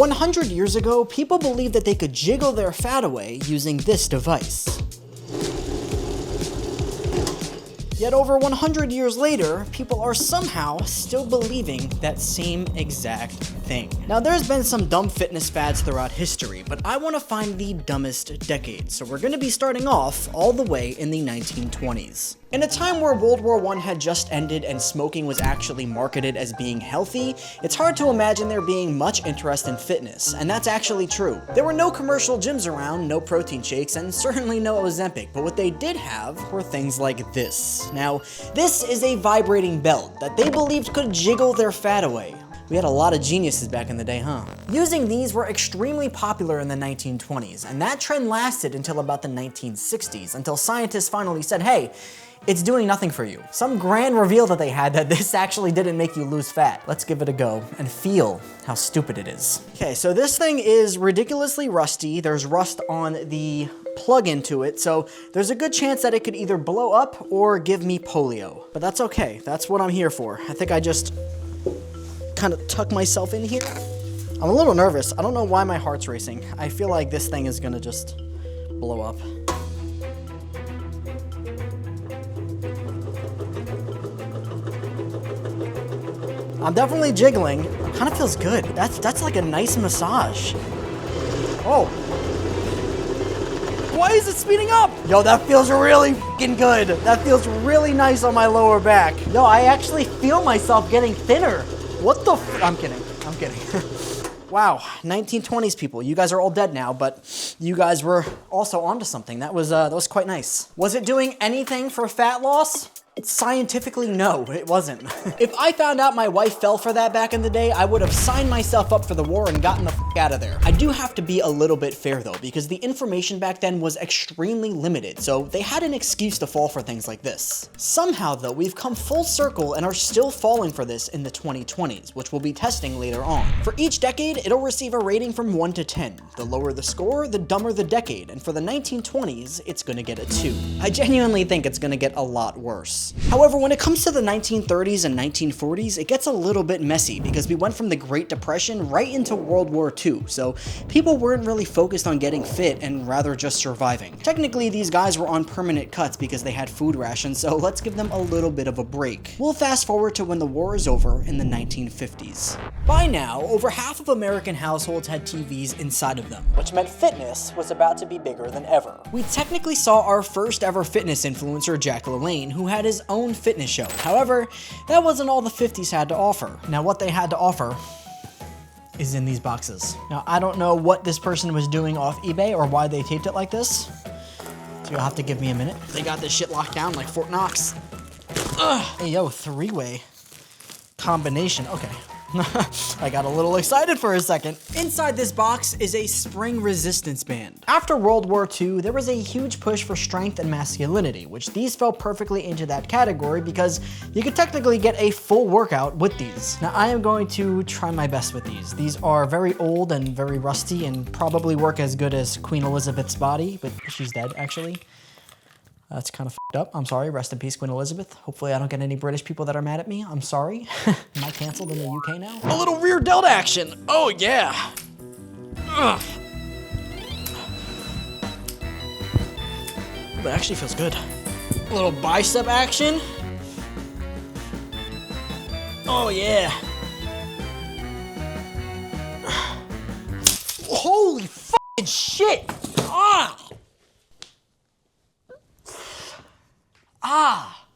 100 years ago, people believed that they could jiggle their fat away using this device. Yet over 100 years later, people are somehow still believing that same exact thing. Now there's been some dumb fitness fads throughout history, but I want to find the dumbest decade, so we're going to be starting off all the way in the 1920s. In a time where World War I had just ended and smoking was actually marketed as being healthy, it's hard to imagine there being much interest in fitness, and that's actually true. There were no commercial gyms around, no protein shakes, and certainly no Ozempic, but what they did have were things like this. Now, this is a vibrating belt that they believed could jiggle their fat away. We had a lot of geniuses back in the day, huh? Using these were extremely popular in the 1920s, and that trend lasted until about the 1960s, until scientists finally said, hey, it's doing nothing for you. Some grand reveal that they had that this actually didn't make you lose fat. Let's give it a go and feel how stupid it is. Okay, so this thing is ridiculously rusty. There's rust on the plug into it, so there's a good chance that it could either blow up or give me polio. But that's okay, that's what I'm here for. I think I just kind of tuck myself in here. I'm a little nervous. I don't know why my heart's racing. I feel like this thing is gonna just blow up. I'm definitely jiggling. It kind of feels good. That's like a nice massage. Oh. Why is it speeding up? Yo, that feels really fucking good. That feels really nice on my lower back. Yo, I actually feel myself getting thinner. What the I'm kidding. I'm kidding. Wow, 1920s people. You guys are all dead now, but you guys were also onto something. That was quite nice. Was it doing anything for fat loss? Scientifically, no, it wasn't. If I found out my wife fell for that back in the day, I would have signed myself up for the war and gotten the f out of there. I do have to be a little bit fair though, because the information back then was extremely limited, so they had an excuse to fall for things like this. Somehow though, we've come full circle and are still falling for this in the 2020s, which we'll be testing later on. For each decade, it'll receive a rating from 1 to 10. The lower the score, the dumber the decade, and for the 1920s, it's gonna get a 2. I genuinely think it's gonna get a lot worse. However, when it comes to the 1930s and 1940s, it gets a little bit messy because we went from the Great Depression right into World War II, so people weren't really focused on getting fit and rather just surviving. Technically, these guys were on permanent cuts because they had food rations, so let's give them a little bit of a break. We'll fast forward to when the war is over in the 1950s. By now, over half of American households had TVs inside of them, which meant fitness was about to be bigger than ever. We technically saw our first ever fitness influencer, Jack LaLanne, who had his own fitness show. However, that wasn't all the 50s had to offer. Now, what they had to offer is in these boxes. Now, I don't know what this person was doing off eBay or why they taped it like this, so you'll have to give me a minute. They got this shit locked down like Fort Knox. Ugh. Hey, yo, 3-way combination. Okay. I got a little excited for a second. Inside this box is a spring resistance band. After World War II, there was a huge push for strength and masculinity, which these fell perfectly into that category because you could technically get a full workout with these. Now, I am going to try my best with these. These are very old and very rusty and probably work as good as Queen Elizabeth's body, but she's dead, actually. That's kind of f***ed up. I'm sorry. Rest in peace, Queen Elizabeth. Hopefully I don't get any British people that are mad at me. I'm sorry. Am I canceled in the UK now? A little rear delt action. Oh, yeah. Ugh. That actually feels good. A little bicep action. Oh, yeah. Holy f***ing shit. Ah. Ah!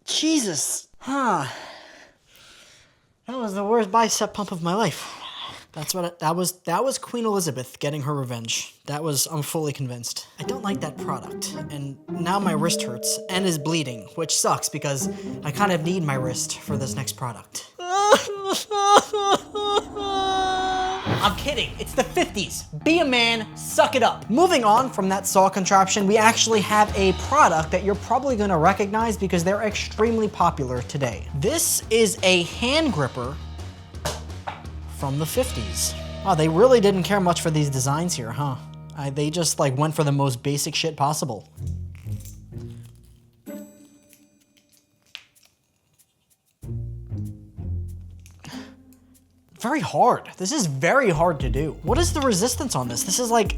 Jesus. Huh. That was the worst bicep pump of my life. That's what that was Queen Elizabeth getting her revenge. I'm fully convinced. I don't like that product. And now my wrist hurts and is bleeding, which sucks because I kind of need my wrist for this next product. I'm kidding, it's the 50s. Be a man, suck it up. Moving on from that saw contraption, we actually have a product that you're probably gonna recognize because they're extremely popular today. This is a hand gripper from the 50s. Wow, they really didn't care much for these designs here, huh? They just like went for the most basic shit possible. very hard. This is very hard to do. What is the resistance on this? This is like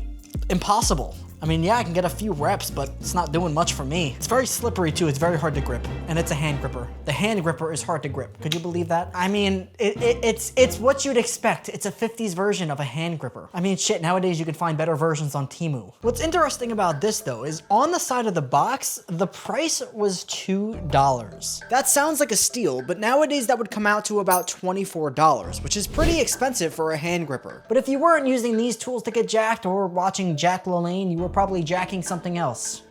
impossible. I mean, yeah, I can get a few reps, but it's not doing much for me. It's very slippery too. It's very hard to grip, and it's a hand gripper. The hand gripper is hard to grip. Could you believe that? I mean, it's what you'd expect. It's a 50s version of a hand gripper. I mean, shit, nowadays you can find better versions on Temu. What's interesting about this though is on the side of the box, the price was $2. That sounds like a steal, but nowadays that would come out to about $24, which is pretty expensive for a hand gripper. But if you weren't using these tools to get jacked or watching Jack LaLanne, you were probably jacking something else.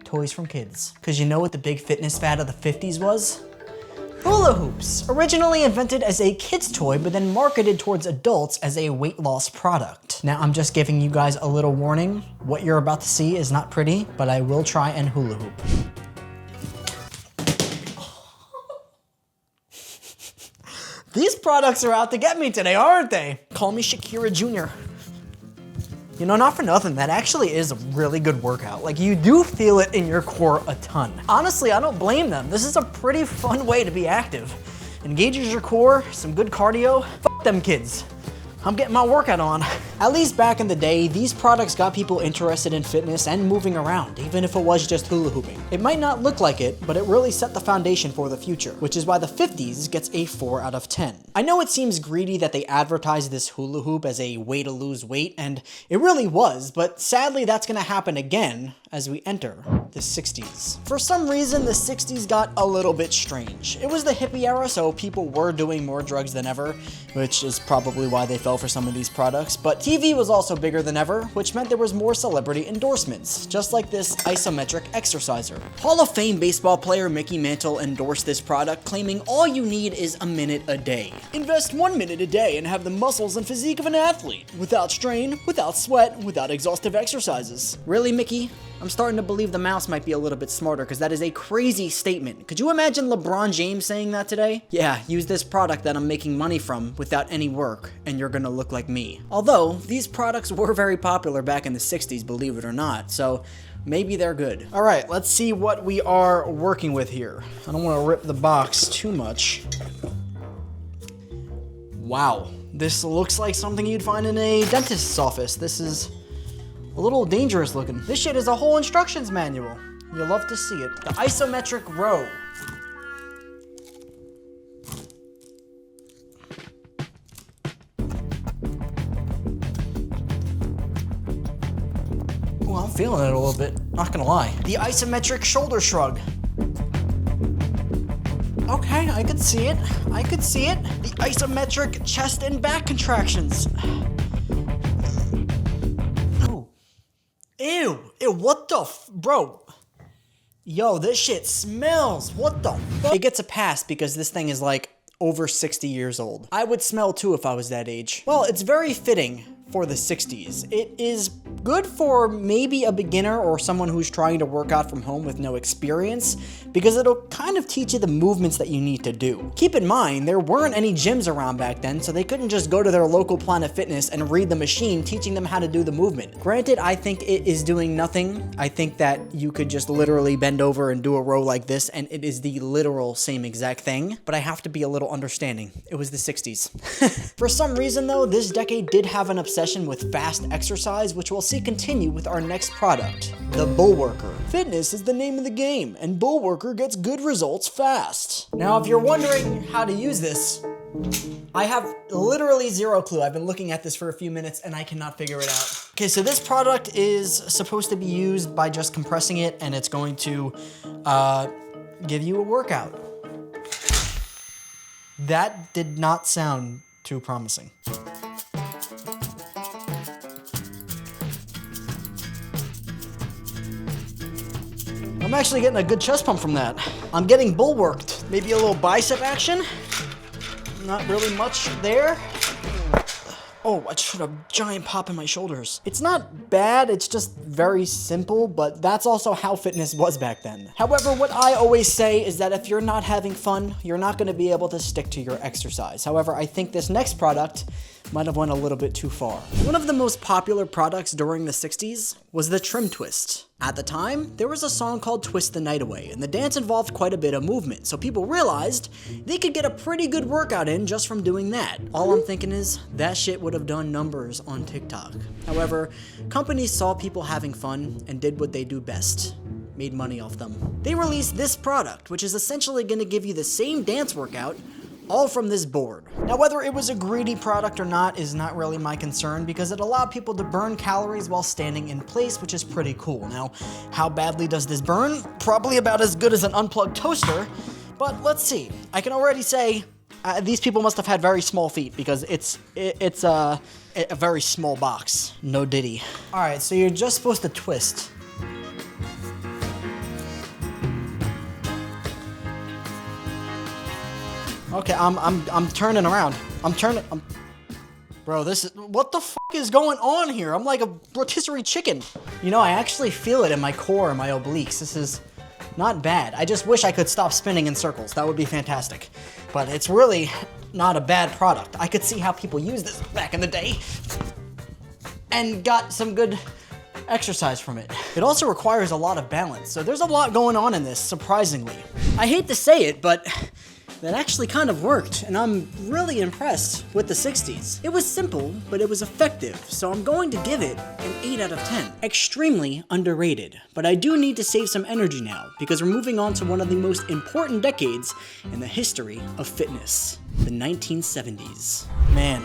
Toys from kids. Cause you know what the big fitness fad of the 50s was? Hula hoops. Originally invented as a kid's toy, but then marketed towards adults as a weight loss product. Now I'm just giving you guys a little warning. What you're about to see is not pretty, but I will try and hula hoop. These products are out to get me today, aren't they? Call me Shakira Jr. You know, not for nothing, that actually is a really good workout. Like, you do feel it in your core a ton. Honestly, I don't blame them. This is a pretty fun way to be active. Engages your core, some good cardio. Fuck them kids. I'm getting my workout on. At least back in the day, these products got people interested in fitness and moving around, even if it was just hula hooping. It might not look like it, but it really set the foundation for the future, which is why the 50s gets a 4 out of 10. I know it seems greedy that they advertised this hula hoop as a way to lose weight, and it really was, but sadly that's gonna happen again as we enter the 60s. For some reason, the 60s got a little bit strange. It was the hippie era, so people were doing more drugs than ever, which is probably why they fell for some of these products, but TV was also bigger than ever, which meant there was more celebrity endorsements, just like this isometric exerciser. Hall of Fame baseball player Mickey Mantle endorsed this product, claiming all you need is a minute a day. Invest 1 minute a day and have the muscles and physique of an athlete, without strain, without sweat, without exhaustive exercises. Really, Mickey? I'm starting to believe the mouse might be a little bit smarter, because that is a crazy statement. Could you imagine LeBron James saying that today? Yeah, use this product that I'm making money from without any work, and you're gonna look like me. Although, these products were very popular back in the 60s, believe it or not, so maybe they're good. All right, let's see what we are working with here. I don't wanna rip the box too much. Wow, this looks like something you'd find in a dentist's office. This is a little dangerous looking. This shit is a whole instructions manual. You'll love to see it. The isometric row. Oh, I'm feeling it a little bit, not gonna lie. The isometric shoulder shrug. Okay, I could see it. I could see it. The isometric chest and back contractions. Ew, what the bro? Yo, this shit smells. What the fuck? It gets a pass because this thing is like over 60 years old. I would smell too if I was that age. Well, it's very fitting for the 60s. It is good for maybe a beginner or someone who's trying to work out from home with no experience, because it'll kind of teach you the movements that you need to do. Keep in mind, there weren't any gyms around back then, so they couldn't just go to their local Planet Fitness and read the machine teaching them how to do the movement. Granted, I think it is doing nothing. I think that you could just literally bend over and do a row like this, and it is the literal same exact thing, but I have to be a little understanding. It was the 60s. For some reason though, this decade did have an obsession with fast exercise, which we'll see continue with our next product, the Bullworker. Fitness is the name of the game, and Bullworker gets good results fast. Now, if you're wondering how to use this, I have literally zero clue. I've been looking at this for a few minutes and I cannot figure it out. Okay, so this product is supposed to be used by just compressing it, and it's going to give you a workout. That did not sound too promising. I'm actually getting a good chest pump from that. I'm getting bulwarked. Maybe a little bicep action. Not really much there. Oh, I just had a giant pop in my shoulders. It's not bad, it's just very simple, but that's also how fitness was back then. However, what I always say is that if you're not having fun, you're not gonna be able to stick to your exercise. However, I think this next product Might have went a little bit too far. One of the most popular products during the 60s was the Trim Twist. At the time, there was a song called Twist the Night Away, and the dance involved quite a bit of movement, so people realized they could get a pretty good workout in just from doing that. All I'm thinking is, that shit would have done numbers on TikTok. However, companies saw people having fun and did what they do best. Made money off them. They released this product, which is essentially going to give you the same dance workout, all from this board. Now, whether it was a greedy product or not is not really my concern because it allowed people to burn calories while standing in place, which is pretty cool. Now, how badly does this burn? Probably about as good as an unplugged toaster, but let's see. I can already say these people must have had very small feet because it's a very small box. No diddy. All right, so you're just supposed to twist. Okay, I'm turning around. Bro, what the fuck is going on here? I'm like a rotisserie chicken. You know, I actually feel it in my core and my obliques. This is not bad. I just wish I could stop spinning in circles. That would be fantastic. But it's really not a bad product. I could see how people used this back in the day and got some good exercise from it. It also requires a lot of balance, so there's a lot going on in this, surprisingly. I hate to say it, but that actually kind of worked, and I'm really impressed with the 60s. It was simple, but it was effective, so I'm going to give it an 8 out of 10. Extremely underrated, but I do need to save some energy now, because we're moving on to one of the most important decades in the history of fitness, the 1970s. Man,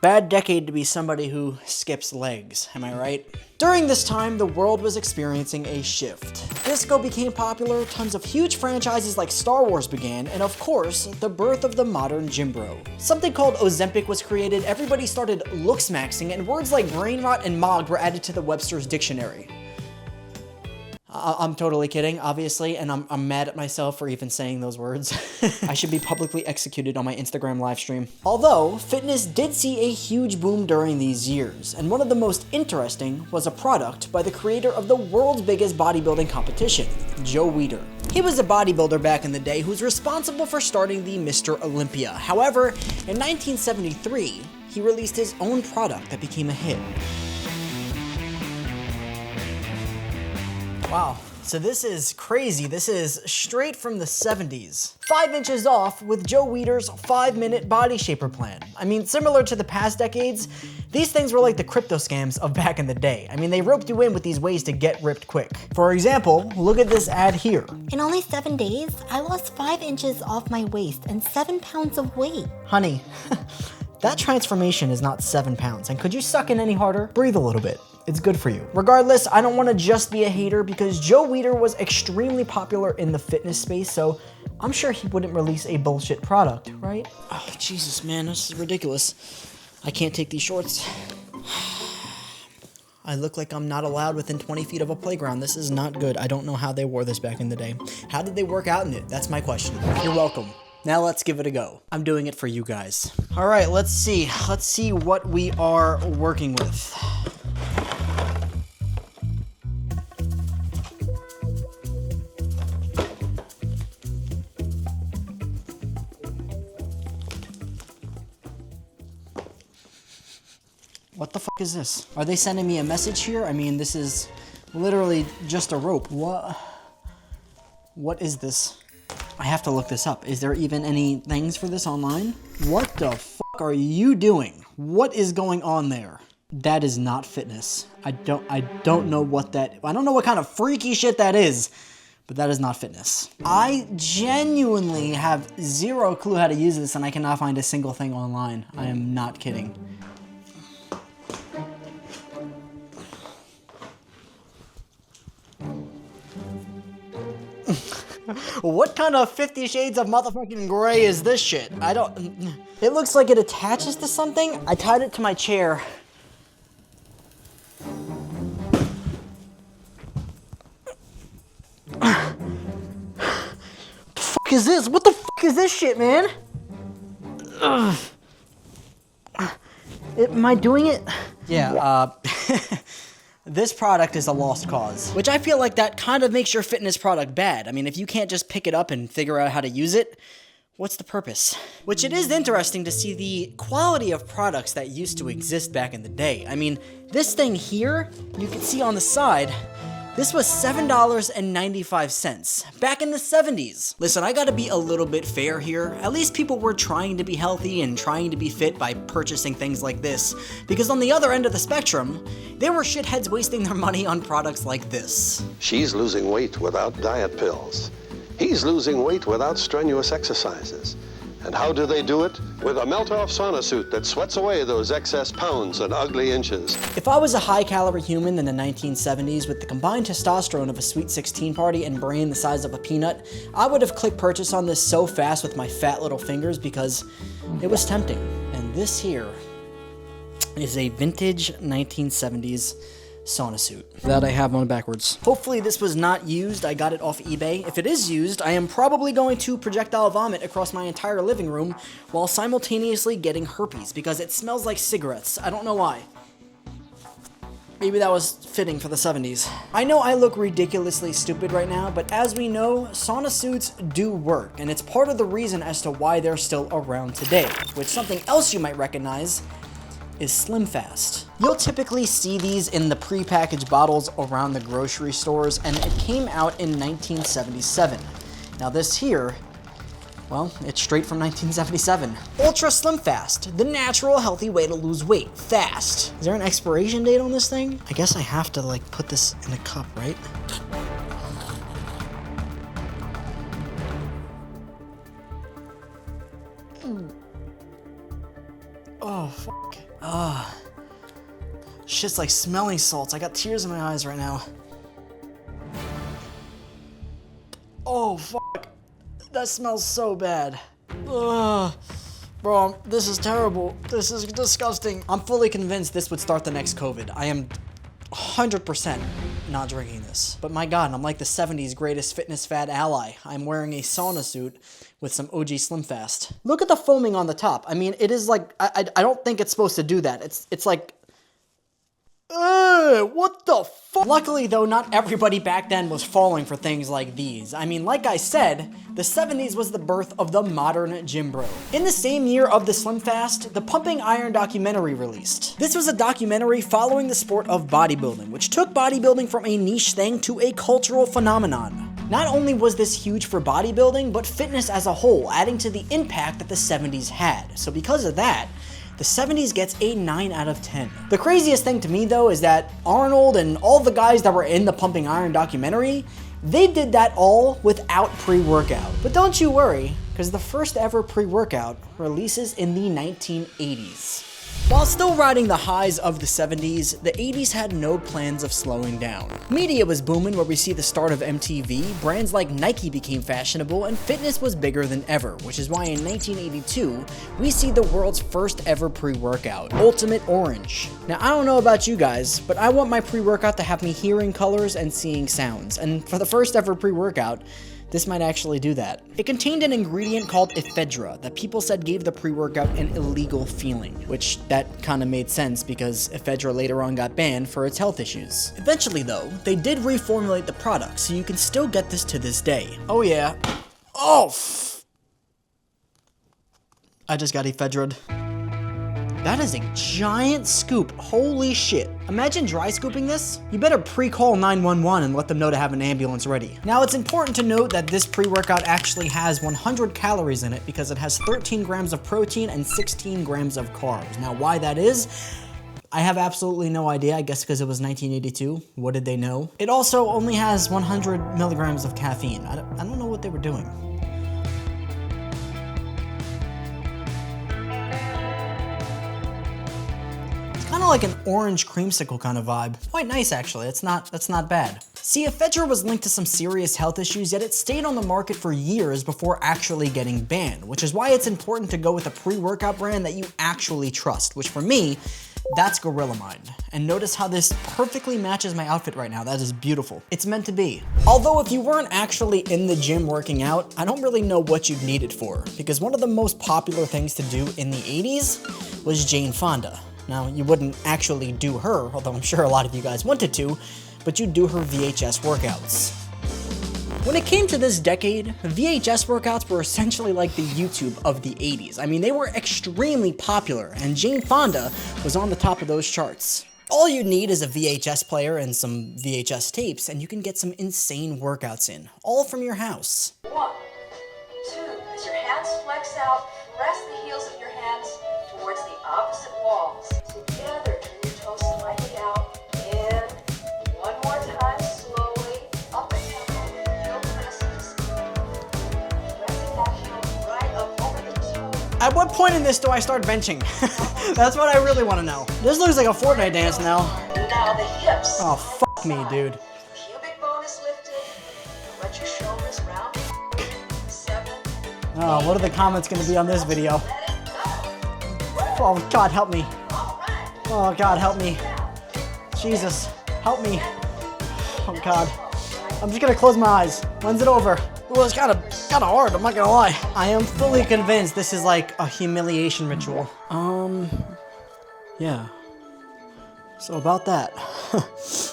bad decade to be somebody who skips legs, am I right? During this time, the world was experiencing a shift. Disco became popular, tons of huge franchises like Star Wars began, and of course, the birth of the modern gym bro. Something called Ozempic was created, everybody started looks maxing, and words like brain rot and mogged were added to the Webster's dictionary. I'm totally kidding, obviously, and I'm mad at myself for even saying those words. I should be publicly executed on my Instagram live stream. Although, fitness did see a huge boom during these years, and one of the most interesting was a product by the creator of the world's biggest bodybuilding competition, Joe Weider. He was a bodybuilder back in the day who's responsible for starting the Mr. Olympia. However, in 1973, he released his own product that became a hit. Wow, so this is crazy. This is straight from the 70s. 5 inches off with Joe Weider's 5-minute body shaper plan. I mean, similar to the past decades, these things were like the crypto scams of back in the day. I mean, they roped you in with these ways to get ripped quick. For example, look at this ad here. In only 7 days, I lost 5 inches off my waist and 7 pounds of weight. Honey, that transformation is not 7 pounds, and could you suck in any harder? Breathe a little bit. It's good for you. Regardless, I don't want to just be a hater because Joe Weider was extremely popular in the fitness space, so I'm sure he wouldn't release a bullshit product, right? Oh, Jesus, man, this is ridiculous. I can't take these shorts. I look like I'm not allowed within 20 feet of a playground. This is not good. I don't know how they wore this back in the day. How did they work out in it? That's my question. You're welcome. Now let's give it a go. I'm doing it for you guys. All right, let's see. Let's see what we are working with. What the fuck is this? Are they sending me a message here? I mean, this is literally just a rope. What is this? I have to look this up. Is there even any things for this online? What the fuck are you doing? What is going on there? That is not fitness. I don't know what that, I don't know what kind of freaky shit that is, but that is not fitness. I genuinely have zero clue how to use this and I cannot find a single thing online. I am not kidding. What kind of 50 Shades of motherfucking gray is this shit? It looks like it attaches to something. I tied it to my chair. What the fuck is this? What the fuck is this shit, man? Ugh. Am I doing it? Yeah, this product is a lost cause, which I feel like that kind of makes your fitness product bad. I mean, if you can't just pick it up and figure out how to use it, What's the purpose? Which it is interesting to see the quality of products that used to exist back in the day. I mean, this thing here, you can see on the side, this was $7.95 back in the 70s. Listen, I gotta be a little bit fair here. At least people were trying to be healthy and trying to be fit by purchasing things like this. Because on the other end of the spectrum, there were shitheads wasting their money on products like this. She's losing weight without diet pills. He's losing weight without strenuous exercises. And how do they do it? With a melt-off sauna suit that sweats away those excess pounds and ugly inches. If I was a high-calorie human in the 1970s with the combined testosterone of a sweet 16 party and brain the size of a peanut, I would have clicked purchase on this so fast with my fat little fingers because it was tempting. And this here is a vintage 1970s sauna suit that I have on backwards. Hopefully this was not used. I got it off eBay. If it is used, I am probably going to projectile vomit across my entire living room while simultaneously getting herpes because it smells like cigarettes. I don't know why. Maybe that was fitting for the 70s. I know I look ridiculously stupid right now, but as we know, sauna suits do work, and it's part of the reason as to why they're still around today. Which something else you might recognize is SlimFast. You'll typically see these in the pre-packaged bottles around the grocery stores, and it came out in 1977. Now this here, well, it's straight from 1977. Ultra SlimFast, the natural healthy way to lose weight fast. Is there an expiration date on this thing? I guess I have to like put this in a cup, right? Oh, fuck. Shit's like smelling salts. I got tears in my eyes right now. Oh, fuck. That smells so bad. Ugh. Bro, this is terrible. This is disgusting. I'm fully convinced this would start the next COVID. I am 100% not drinking this. But my God, I'm like the 70s greatest fitness fad ally. I'm wearing a sauna suit with some OG SlimFast. Look at the foaming on the top. I mean, it is like, I don't think it's supposed to do that. It's like, what the fuck? Luckily though, not everybody back then was falling for things like these. I mean, like I said, the 70s was the birth of the modern gym bro. In the same year of the SlimFast, the Pumping Iron documentary released. This was a documentary following the sport of bodybuilding, which took bodybuilding from a niche thing to a cultural phenomenon. Not only was this huge for bodybuilding, but fitness as a whole, adding to the impact that the 70s had. So because of that, the 70s gets a 9 out of 10. The craziest thing to me though is that Arnold and all the guys that were in the Pumping Iron documentary, they did that all without pre-workout. But don't you worry, because the first ever pre-workout releases in the 1980s. While still riding the highs of the 70s, the 80s had no plans of slowing down. Media was booming where we see the start of MTV, brands like Nike became fashionable, and fitness was bigger than ever, which is why in 1982, we see the world's first ever pre-workout, Ultimate Orange. Now I don't know about you guys, but I want my pre-workout to have me hearing colors and seeing sounds, and for the first ever pre-workout, this might actually do that. It contained an ingredient called ephedra that people said gave the pre-workout an illegal feeling, which that kind of made sense because ephedra later on got banned for its health issues. Eventually though, they did reformulate the product so you can still get this to this day. Oh yeah. Oh! I just got ephedra. That is a giant scoop. Holy shit. Imagine dry scooping this. You better pre-call 911 and let them know to have an ambulance ready. Now it's important to note that this pre-workout actually has 100 calories in it because it has 13 grams of protein and 16 grams of carbs. Now why that is, I have absolutely no idea. I guess because it was 1982. What did they know? It also only has 100 milligrams of caffeine. I don't know what they were doing. Kind of like an orange creamsicle kind of vibe. Quite nice actually, that's not bad. See, ephedra was linked to some serious health issues, yet it stayed on the market for years before actually getting banned, which is why it's important to go with a pre-workout brand that you actually trust, which for me, that's Gorilla Mind. And notice how this perfectly matches my outfit right now. That is beautiful. It's meant to be. Although if you weren't actually in the gym working out, I don't really know what you'd need it for, because one of the most popular things to do in the 80s was Jane Fonda. Now, you wouldn't actually do her, although I'm sure a lot of you guys wanted to, but you'd do her VHS workouts. When it came to this decade, VHS workouts were essentially like the YouTube of the 80s. I mean, they were extremely popular, and Jane Fonda was on the top of those charts. All you need is a VHS player and some VHS tapes, and you can get some insane workouts in, all from your house. 1, 2, as your hands flex out, press the heels of your hands towards the opposite walls. Together, turn your toes slightly out, in. One more time, slowly, up and down, heel presses. Pressing that heel right up over the toe. At what point in this do I start benching? That's what I really want to know. This looks like a Fortnite dance now. Now the hips. Oh, fuck me, dude. Pubic bone is lifted. Let your shoulders round. 7. Oh, what are the comments going to be on this video? Let it go. Oh, God, help me. All right. Oh, God, help me. Jesus, help me. Oh, God. I'm just gonna close my eyes. When's it over? Well, it's kinda hard, I'm not gonna lie. I am fully convinced this is like a humiliation ritual. Yeah. So about that,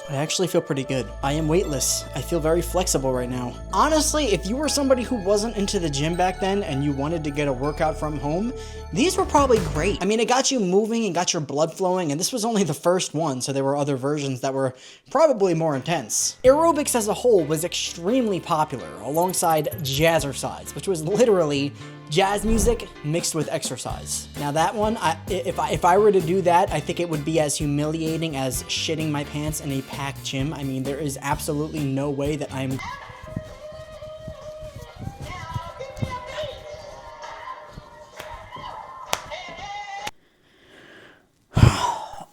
I actually feel pretty good. I am weightless. I feel very flexible right now. Honestly, if you were somebody who wasn't into the gym back then and you wanted to get a workout from home, these were probably great. I mean, it got you moving and got your blood flowing, and this was only the first one, so there were other versions that were probably more intense. Aerobics as a whole was extremely popular, alongside jazzercise, which was literally jazz music mixed with exercise. Now that one, if I were to do that, I think it would be as humiliating as shitting my pants in a packed gym. I mean, there is absolutely no way that I'm...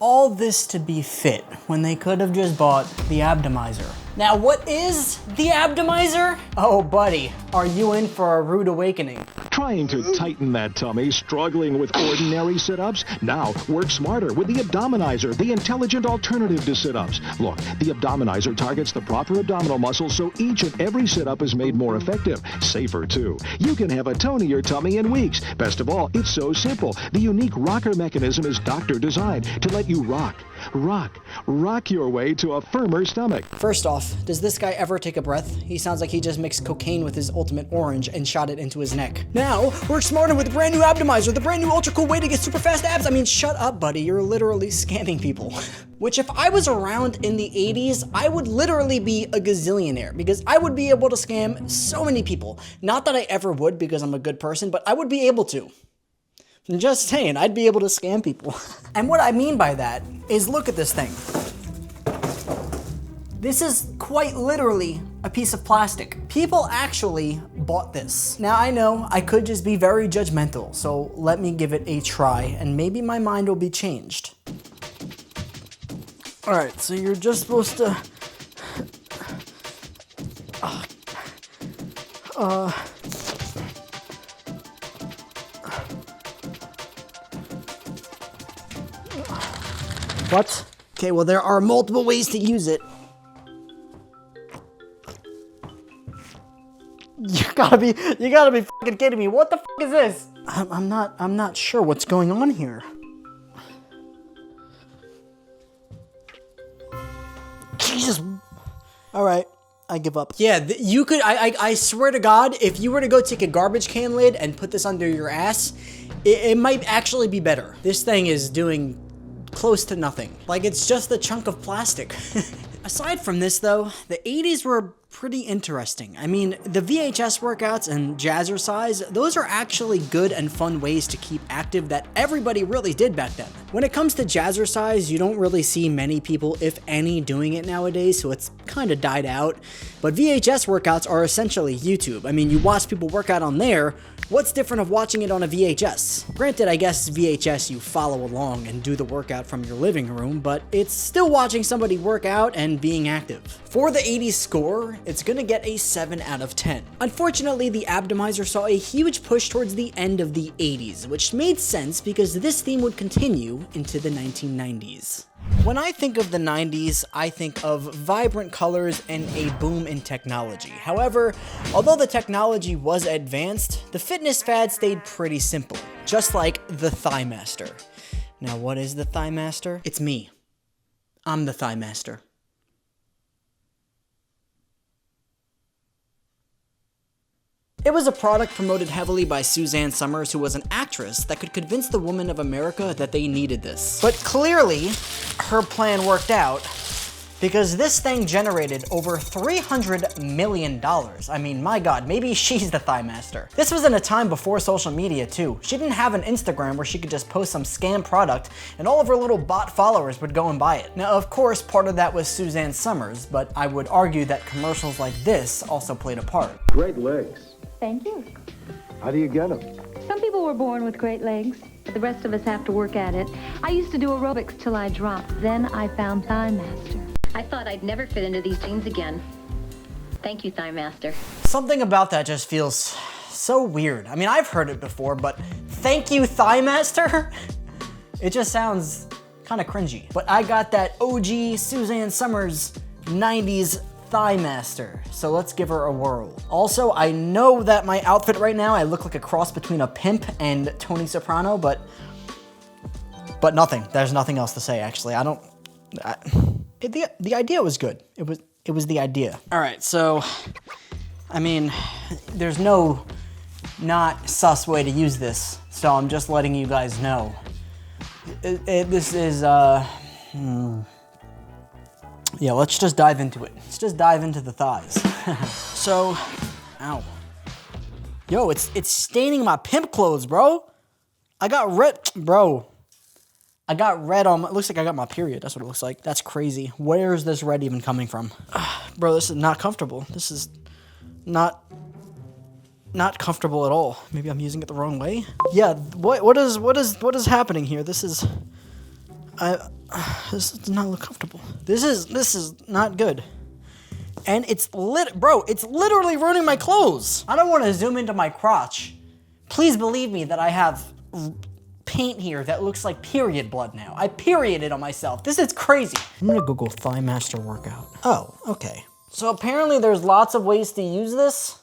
All this to be fit when they could have just bought the Abdomizer. Now, what is the Abdomizer? Oh, buddy, are you in for a rude awakening? Trying to tighten that tummy, struggling with ordinary sit-ups? Now, work smarter with the Abdominizer, the intelligent alternative to sit-ups. Look, the Abdominizer targets the proper abdominal muscles so each and every sit-up is made more effective. Safer, too. You can have a tonier tummy in weeks. Best of all, it's so simple. The unique rocker mechanism is doctor-designed to let you rock your way to a firmer stomach. First off, does this guy ever take a breath? He sounds like he just mixed cocaine with his Ultimate Orange and shot it into his neck. Now, work smarter with the brand new Abdomizer, the brand new ultra cool way to get super fast abs. I mean, shut up, buddy. You're literally scamming people. Which, if I was around in the 80s, I would literally be a gazillionaire because I would be able to scam so many people. Not that I ever would because I'm a good person, but I would be able to. I'm just saying, I'd be able to scam people. And what I mean by that is, look at this thing. This is quite literally a piece of plastic. People actually bought this. Now, I know I could just be very judgmental, so let me give it a try, and maybe my mind will be changed. All right, so you're just supposed to... What? Okay, well, there are multiple ways to use it. You gotta be fucking kidding me. What the fuck is this? I'm not sure what's going on here. Jesus. All right, I give up. Yeah, you could, I swear to God, if you were to go take a garbage can lid and put this under your ass, it might actually be better. This thing is doing close to nothing. Like, it's just a chunk of plastic. Aside from this, though, the 80s were pretty interesting. I mean, the VHS workouts and jazzercise, those are actually good and fun ways to keep active that everybody really did back then. When it comes to jazzercise, you don't really see many people, if any, doing it nowadays, so it's kind of died out. But VHS workouts are essentially YouTube. I mean, you watch people work out on there. What's different of watching it on a VHS? Granted, I guess VHS you follow along and do the workout from your living room, but it's still watching somebody work out and being active. For the 80s score, it's gonna get a 7 out of 10. Unfortunately, the Abdomizer saw a huge push towards the end of the 80s, which made sense because this theme would continue into the 1990s. When I think of the 90s, I think of vibrant colors and a boom in technology. However, although the technology was advanced, the fitness fad stayed pretty simple, just like the Thigh Master. Now, what is the Thigh Master? It's me. I'm the Thigh Master. It was a product promoted heavily by Suzanne Summers, who was an actress that could convince the women of America that they needed this. But clearly, her plan worked out, because this thing generated over $300 million. I mean, my God, maybe she's the thigh master. This was in a time before social media too. She didn't have an Instagram where she could just post some scam product and all of her little bot followers would go and buy it. Now, of course, part of that was Suzanne Summers, but I would argue that commercials like this also played a part. Great legs. Thank you. How do you get them? Some people were born with great legs, but the rest of us have to work at it. I used to do aerobics till I dropped. Then I found Thigh Master. I thought I'd never fit into these jeans again. Thank you, Thigh Master. Something about that just feels so weird. I mean, I've heard it before, but thank you, Thigh Master? It just sounds kind of cringy. But I got that OG Suzanne Summers 90s Thigh Master, so let's give her a whirl. Also, I know that my outfit right now, I look like a cross between a pimp and Tony Soprano, but nothing. There's nothing else to say, actually. The idea was good. It was the idea. All right, so, I mean, there's no not sus way to use this, so I'm just letting you guys know. This is, yeah, let's just dive into it. Let's just dive into the thighs. So, ow. Yo, it's staining my pimp clothes, bro. I got red, bro. I got red on my, it looks like I got my period. That's what it looks like. That's crazy. Where is this red even coming from? Bro, this is not comfortable. This is not comfortable at all. Maybe I'm using it the wrong way. Yeah, what is happening here? This does not look comfortable. This is not good. And it's literally ruining my clothes. I don't want to zoom into my crotch. Please believe me that I have paint here that looks like period blood now. I perioded on myself. This is crazy. I'm gonna Google Thigh Master workout. Oh, okay. So apparently there's lots of ways to use this.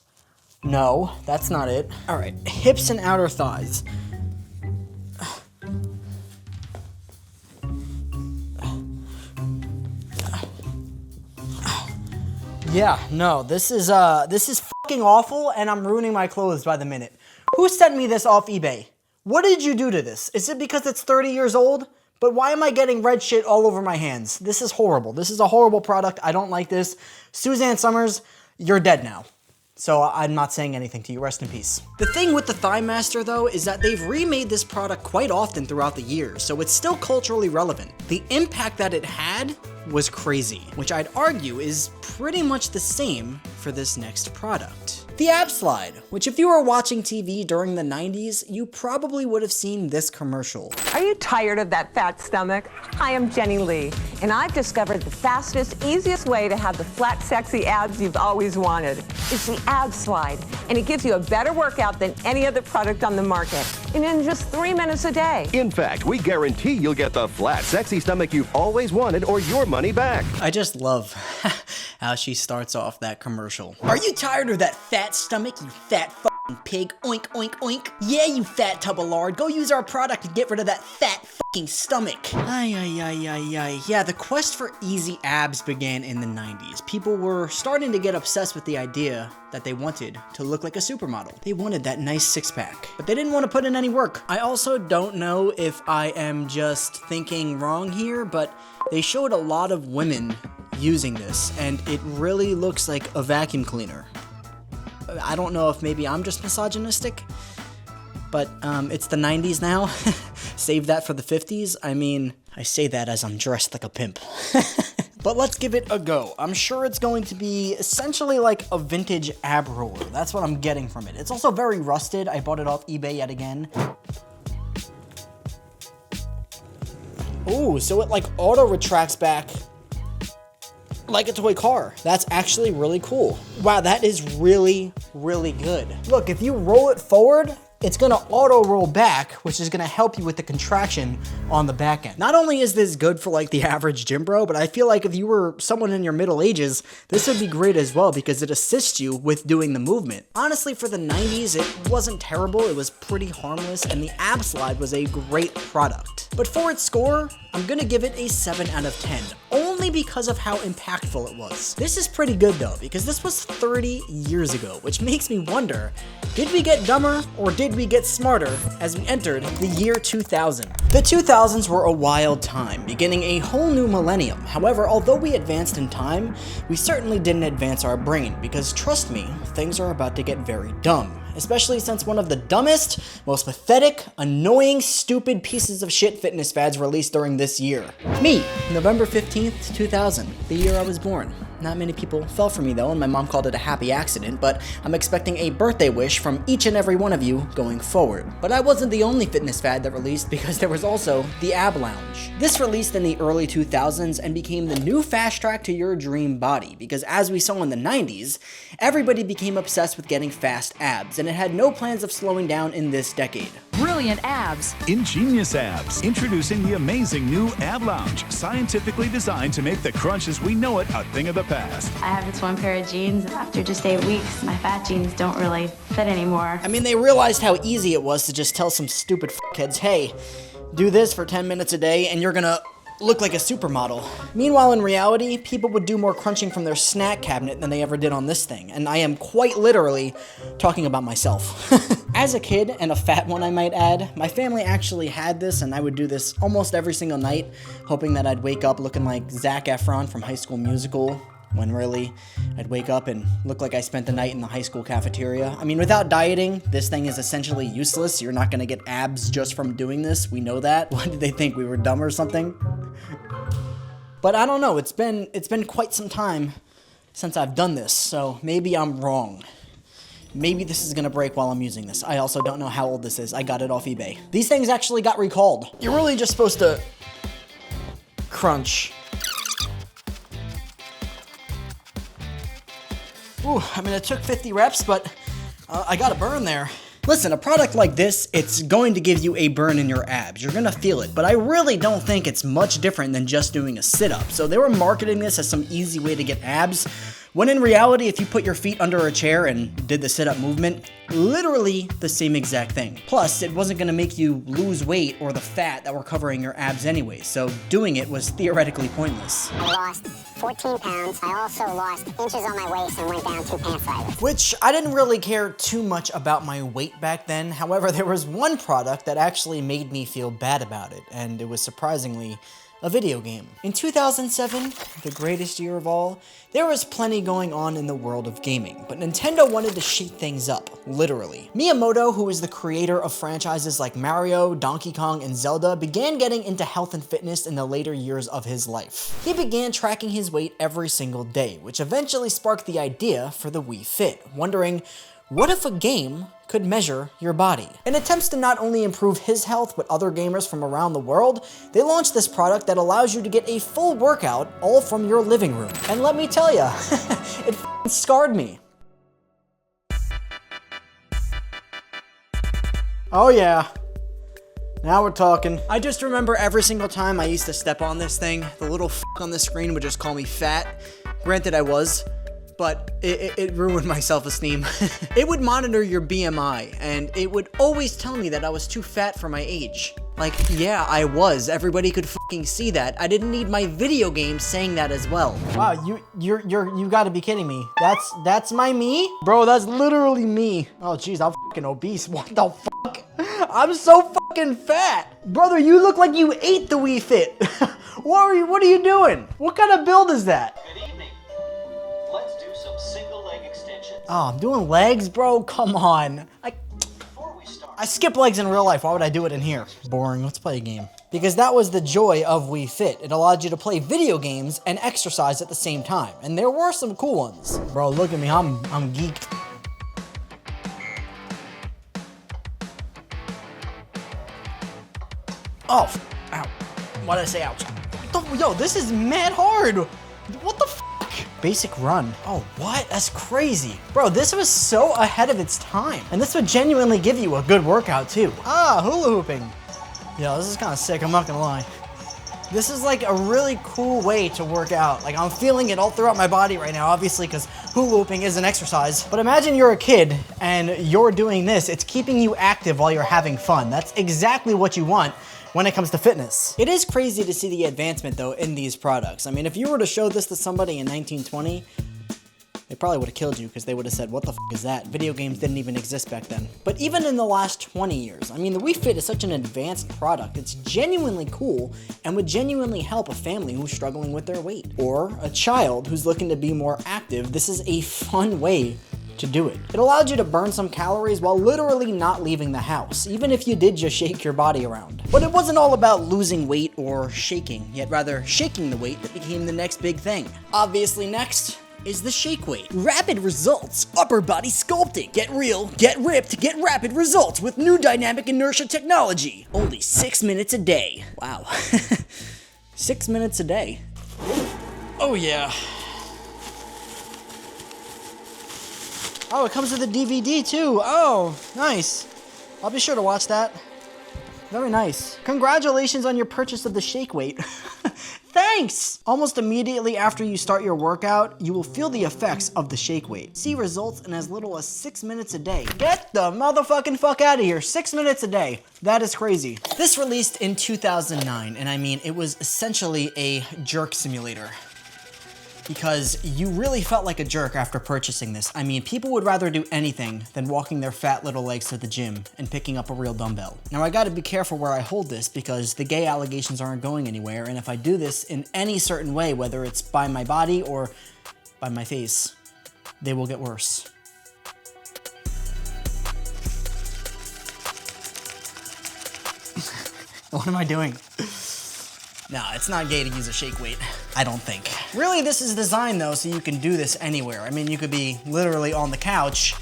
No, that's not it. All right, hips and outer thighs. Yeah, no, this is fucking awful, and I'm ruining my clothes by the minute. Who sent me this off eBay? What did you do to this? Is it because it's 30 years old? But why am I getting red shit all over my hands? This is horrible. This is a horrible product. I don't like this. Suzanne Summers, you're dead now. So I'm not saying anything to you. Rest in peace. The thing with the Thigh Master, though, is that they've remade this product quite often throughout the years, so it's still culturally relevant. The impact that it had was crazy, which I'd argue is pretty much the same for this next product. The Ab Slide, which if you were watching TV during the 90s, you probably would have seen this commercial. Are you tired of that fat stomach? Hi, I'm Jenny Lee, and I've discovered the fastest, easiest way to have the flat, sexy abs you've always wanted. It's the Ab Slide, and it gives you a better workout than any other product on the market, and in just 3 minutes a day. In fact, we guarantee you'll get the flat, sexy stomach you've always wanted or your money back. I just love how she starts off that commercial. Are you tired of that fat stomach, you fat f***ing pig? Oink, oink, oink. Yeah, you fat tub of lard. Go use our product and get rid of that fat f***ing stomach. Ay, ay, ay, ay, ay. Yeah, the quest for easy abs began in the 90s. People were starting to get obsessed with the idea that they wanted to look like a supermodel. They wanted that nice six-pack, but they didn't want to put in any work. I also don't know if I am just thinking wrong here, but they showed a lot of women using this, and it really looks like a vacuum cleaner. I don't know if maybe I'm just misogynistic, but it's the 90s now. Save that for the 50s. I mean, I say that as I'm dressed like a pimp. But let's give it a go. I'm sure it's going to be essentially like a vintage ab roller. That's what I'm getting from it. It's also very rusted. I bought it off eBay yet again. Ooh, so it like auto retracts back like a toy car. That's actually really cool. Wow, that is really, really good. Look, if you roll it forward, it's gonna auto roll back, which is gonna help you with the contraction on the back end. Not only is this good for like the average gym bro, but I feel like if you were someone in your middle ages, this would be great as well because it assists you with doing the movement. Honestly, for the 90s, it wasn't terrible. It was pretty harmless, and the Ab Slide was a great product. But for its score, I'm gonna give it a 7 out of 10. Only mainly because of how impactful it was. This is pretty good though, because this was 30 years ago, which makes me wonder, did we get dumber or did we get smarter as we entered the year 2000? The 2000s were a wild time, beginning a whole new millennium. However, although we advanced in time, we certainly didn't advance our brain, because trust me, things are about to get very dumb. Especially since one of the dumbest, most pathetic, annoying, stupid pieces of shit fitness fads released during this year. Me, November 15th, 2000, the year I was born. Not many people fell for me though, and my mom called it a happy accident, but I'm expecting a birthday wish from each and every one of you going forward. But I wasn't the only fitness fad that released, because there was also the Ab Lounge. This released in the early 2000s and became the new fast track to your dream body, because as we saw in the 90s, everybody became obsessed with getting fast abs, and it had no plans of slowing down in this decade. Brilliant abs. Ingenious abs. Introducing the amazing new Ab Lounge, scientifically designed to make the crunch as we know it a thing of the past. I have this one pair of jeans. After just 8 weeks, my fat jeans don't really fit anymore. I mean, they realized how easy it was to just tell some stupid fuckheads, hey, do this for 10 minutes a day and you're gonna look like a supermodel. Meanwhile, in reality, people would do more crunching from their snack cabinet than they ever did on this thing, and I am quite literally talking about myself. As a kid, and a fat one I might add, my family actually had this, and I would do this almost every single night, hoping that I'd wake up looking like Zac Efron from High School Musical, when really, I'd wake up and look like I spent the night in the high school cafeteria. I mean, without dieting, this thing is essentially useless. You're not gonna get abs just from doing this, we know that. What did they think, we were dumb or something? But I don't know, it's been quite some time since I've done this, so maybe I'm wrong. Maybe this is gonna break while I'm using this. I also don't know how old this is. I got it off eBay. These things actually got recalled. You're really just supposed to crunch. Ooh, I mean, it took 50 reps, but I got a burn there. Listen, a product like this, it's going to give you a burn in your abs. You're gonna feel it, but I really don't think it's much different than just doing a sit-up. So they were marketing this as some easy way to get abs, when in reality, if you put your feet under a chair and did the sit-up movement, literally the same exact thing. Plus, it wasn't gonna make you lose weight or the fat that were covering your abs anyway, so doing it was theoretically pointless. I lost 14 pounds. I also lost inches on my waist and went down 2 pant sizes. Which, I didn't really care too much about my weight back then. However, there was one product that actually made me feel bad about it, and it was surprisingly a video game. In 2007, the greatest year of all, there was plenty going on in the world of gaming, but Nintendo wanted to shake things up, literally. Miyamoto, who is the creator of franchises like Mario, Donkey Kong, and Zelda, began getting into health and fitness in the later years of his life. He began tracking his weight every single day, which eventually sparked the idea for the Wii Fit, wondering, what if a game could measure your body? In attempts to not only improve his health, but other gamers from around the world, they launched this product that allows you to get a full workout all from your living room. And let me tell ya, it f***ing scarred me. Oh yeah. Now we're talking. I just remember every single time I used to step on this thing, the little f*** on the screen would just call me fat. Granted, I was, but it ruined my self-esteem. It would monitor your BMI, and it would always tell me that I was too fat for my age. Like, yeah, I was. Everybody could fucking see that. I didn't need my video game saying that as well. Wow, you gotta be kidding me. That's my me? Bro, that's literally me. Oh, jeez, I'm fucking obese. What the fuck? I'm so fucking fat. Brother, you look like you ate the Wii Fit. What are you doing? What kind of build is that? Good evening. Let's do some single leg extensions. Oh, I'm doing legs, bro? Come on. I skip legs in real life. Why would I do it in here? Boring. Let's play a game. Because that was the joy of Wii Fit. It allowed you to play video games and exercise at the same time. And there were some cool ones. Bro, look at me. I'm geeked. Oh, ow. Why did I say ouch? Yo, this is mad hard. What the f? Basic run. Oh, what? That's crazy. Bro, this was so ahead of its time. And this would genuinely give you a good workout too. Ah, hula hooping. Yo, this is kind of sick, I'm not gonna lie. This is like a really cool way to work out. Like, I'm feeling it all throughout my body right now, obviously, because hula hooping is an exercise. But imagine you're a kid and you're doing this. It's keeping you active while you're having fun. That's exactly what you want when it comes to fitness. It is crazy to see the advancement though in these products. I mean, if you were to show this to somebody in 1920, they probably would have killed you because they would have said, what the f is that? Video games didn't even exist back then. But even in the last 20 years, I mean, the Wii Fit is such an advanced product. It's genuinely cool and would genuinely help a family who's struggling with their weight. Or a child who's looking to be more active. This is a fun way to do it. It allowed you to burn some calories while literally not leaving the house, even if you did just shake your body around. But it wasn't all about losing weight or shaking, yet rather shaking the weight that became the next big thing. Obviously next is the shake weight. Rapid results, upper body sculpting. Get real, get ripped, get rapid results with new dynamic inertia technology. Only 6 minutes a day. Wow. 6 minutes a day. Oh yeah. Oh, it comes with a DVD too. Oh, nice. I'll be sure to watch that. Very nice. Congratulations on your purchase of the shake weight. Thanks! Almost immediately after you start your workout, you will feel the effects of the shake weight. See results in as little as 6 minutes a day. Get the motherfucking fuck out of here. 6 minutes a day. That is crazy. This released in 2009, and I mean, it was essentially a jerk simulator. Because you really felt like a jerk after purchasing this. I mean, people would rather do anything than walking their fat little legs to the gym and picking up a real dumbbell. Now I gotta be careful where I hold this because the gay allegations aren't going anywhere, and if I do this in any certain way, whether it's by my body or by my face, they will get worse. What am I doing? No, it's not gay to use a shake weight. I don't think. Really, this is designed though so you can do this anywhere. I mean, you could be literally on the couch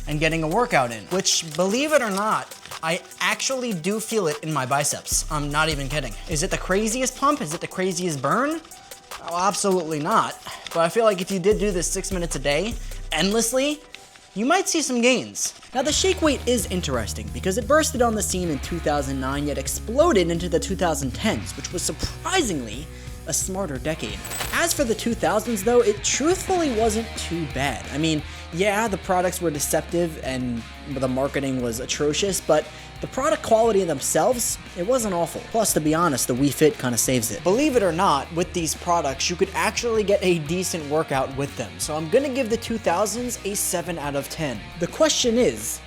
and getting a workout in, which, believe it or not, I actually do feel it in my biceps. I'm not even kidding. Is it the craziest pump? Is it the craziest burn? Oh, absolutely not. But I feel like if you did do this 6 minutes a day, endlessly, you might see some gains. Now the shake weight is interesting because it bursted on the scene in 2009 yet exploded into the 2010s, which was surprisingly a smarter decade. As for the 2000s though, it truthfully wasn't too bad. I mean, yeah, the products were deceptive and the marketing was atrocious, but the product quality themselves, it wasn't awful. Plus, to be honest, the Wii Fit kind of saves it. Believe it or not, with these products, you could actually get a decent workout with them. So I'm gonna give the 2000s a 7 out of 10. The question is,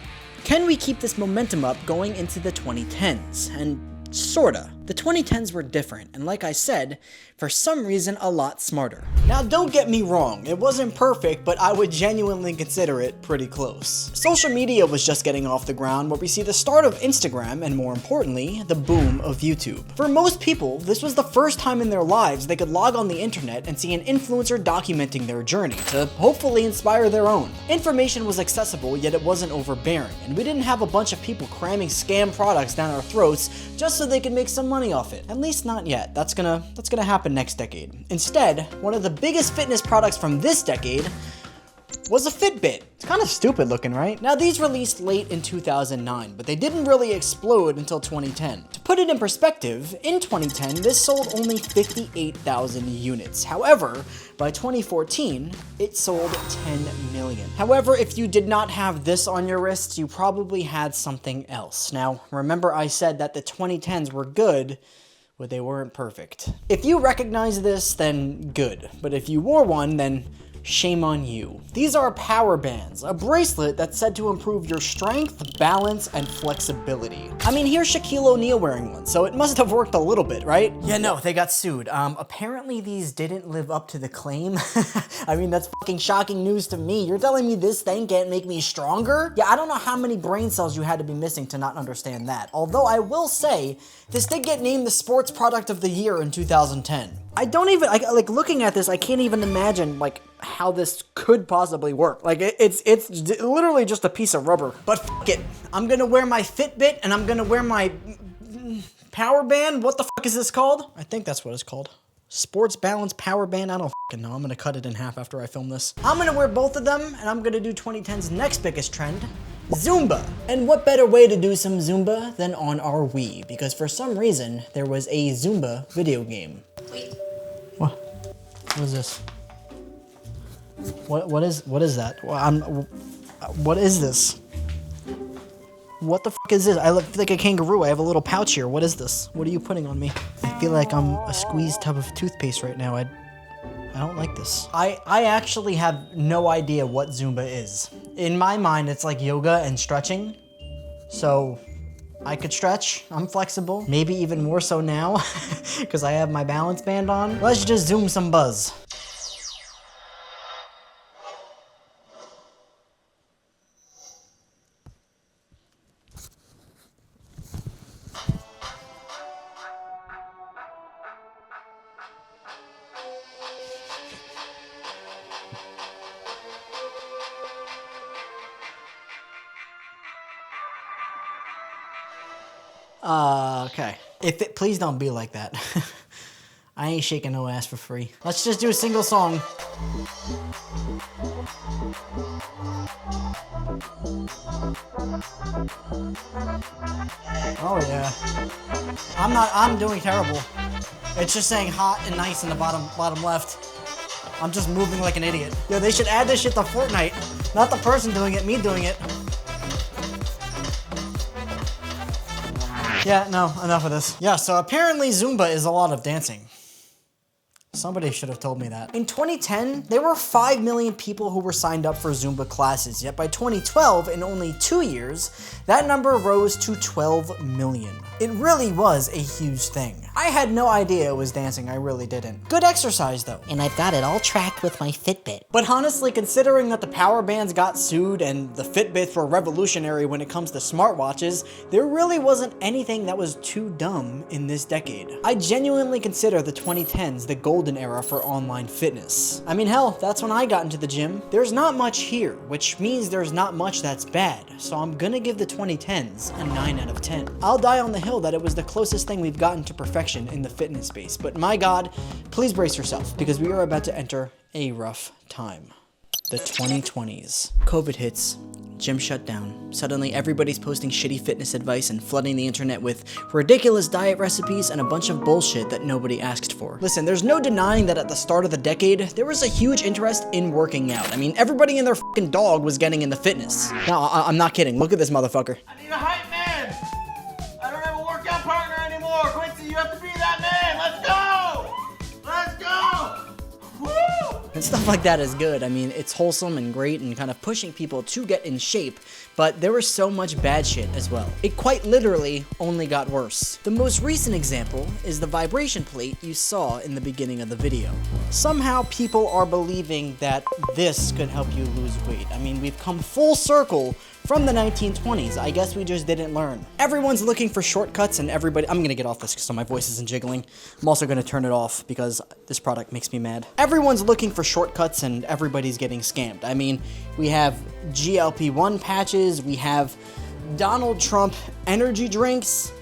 can we keep this momentum up going into the 2010s? And sorta. The 2010s were different, and like I said, for some reason a lot smarter. Now don't get me wrong, it wasn't perfect, but I would genuinely consider it pretty close. Social media was just getting off the ground where we see the start of Instagram, and more importantly, the boom of YouTube. For most people, this was the first time in their lives they could log on the internet and see an influencer documenting their journey to hopefully inspire their own. Information was accessible, yet it wasn't overbearing, and we didn't have a bunch of people cramming scam products down our throats just so they could make some money off it. At least not yet. That's gonna happen next decade. Instead, one of the biggest fitness products from this decade was a Fitbit. It's kind of stupid looking, right? Now these released late in 2009, but they didn't really explode until 2010. To put it in perspective, in 2010, this sold only 58,000 units. However, by 2014, it sold 10 million. However, if you did not have this on your wrist, you probably had something else. Now, remember I said that the 2010s were good, but they weren't perfect. If you recognize this, then good. But if you wore one, then shame on you. These are power bands, a bracelet that's said to improve your strength, balance, and flexibility. I mean, here's Shaquille O'Neal wearing one, so it must have worked a little bit, right? Yeah, no, they got sued. Apparently these didn't live up to the claim. I mean, that's fucking shocking news to me. You're telling me this thing can't make me stronger? Yeah, I don't know how many brain cells you had to be missing to not understand that. Although I will say, this did get named the Sports Product of the Year in 2010. I don't even, like looking at this, I can't even imagine like how this could possibly work. Like it's literally just a piece of rubber. But fuck it, I'm gonna wear my Fitbit and I'm gonna wear my power band. What the fuck is this called? I think that's what it's called. Sports Balance Power Band. I don't fucking know. I'm gonna cut it in half after I film this. I'm gonna wear both of them and I'm gonna do 2010's next biggest trend, Zumba. And what better way to do some Zumba than on our Wii? Because for some reason, there was a Zumba video game. Wait. What? What is this? What is that? Well, what is this? What the fuck is this? I look like a kangaroo. I have a little pouch here. What is this? What are you putting on me? I feel like I'm a squeezed tub of toothpaste right now. I don't like this. I actually have no idea what Zumba is. In my mind, it's like yoga and stretching. So I could stretch, I'm flexible. Maybe even more so now, because I have my balance band on. Let's just zoom some buzz. Okay. Please don't be like that. I ain't shaking no ass for free. Let's just do a single song. Oh yeah. I'm doing terrible. It's just saying hot and nice in the bottom left. I'm just moving like an idiot. Yo, they should add this shit to Fortnite. Not the person doing it, me doing it. Yeah, no, enough of this. Yeah, so apparently Zumba is a lot of dancing. Somebody should have told me that. In 2010, there were 5 million people who were signed up for Zumba classes, yet by 2012, in only 2 years, that number rose to 12 million. It really was a huge thing. I had no idea it was dancing, I really didn't. Good exercise though. And I've got it all tracked with my Fitbit. But honestly, considering that the power bands got sued and the Fitbits were revolutionary when it comes to smartwatches, there really wasn't anything that was too dumb in this decade. I genuinely consider the 2010s the golden era for online fitness. I mean, hell, that's when I got into the gym. There's not much here, which means there's not much that's bad, so I'm gonna give the 2010s a 9 out of 10. I'll die on the hill that it was the closest thing we've gotten to perfection in the fitness space, but my God, please brace yourself, because we are about to enter a rough time. The 2020s. COVID hits, gym shut down. Suddenly everybody's posting shitty fitness advice and flooding the internet with ridiculous diet recipes and a bunch of bullshit that nobody asked for. Listen, there's no denying that at the start of the decade, there was a huge interest in working out. I mean, everybody and their fucking dog was getting into fitness. No, I'm not kidding. Look at this motherfucker. I need a hype man! I don't have a workout partner anymore! Quincy, you have to be that man! Let's go! Let's go! Woo! And stuff like that is good. I mean, it's wholesome and great and kind of pushing people to get in shape, but there was so much bad shit as well. It quite literally only got worse. The most recent example is the vibration plate you saw in the beginning of the video. Somehow people are believing that this could help you lose weight. I mean, we've come full circle from the 1920s. I guess we just didn't learn. Everyone's looking for shortcuts and everybody— I'm gonna get off this so my voice isn't jiggling. I'm also gonna turn it off because this product makes me mad. Everyone's looking for shortcuts and everybody's getting scammed. I mean, we have GLP-1 patches, we have Donald Trump energy drinks,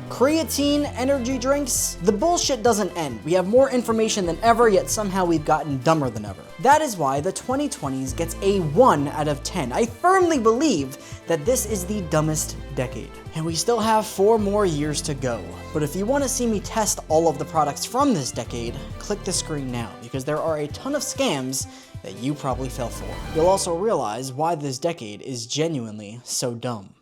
creatine energy drinks. The bullshit doesn't end. We have more information than ever, yet somehow we've gotten dumber than ever. That is why the 2020s gets a 1 out of 10. I firmly believe that this is the dumbest decade. And we still have 4 more years to go. But if you want to see me test all of the products from this decade, click the screen now, because there are a ton of scams that you probably fell for. You'll also realize why this decade is genuinely so dumb.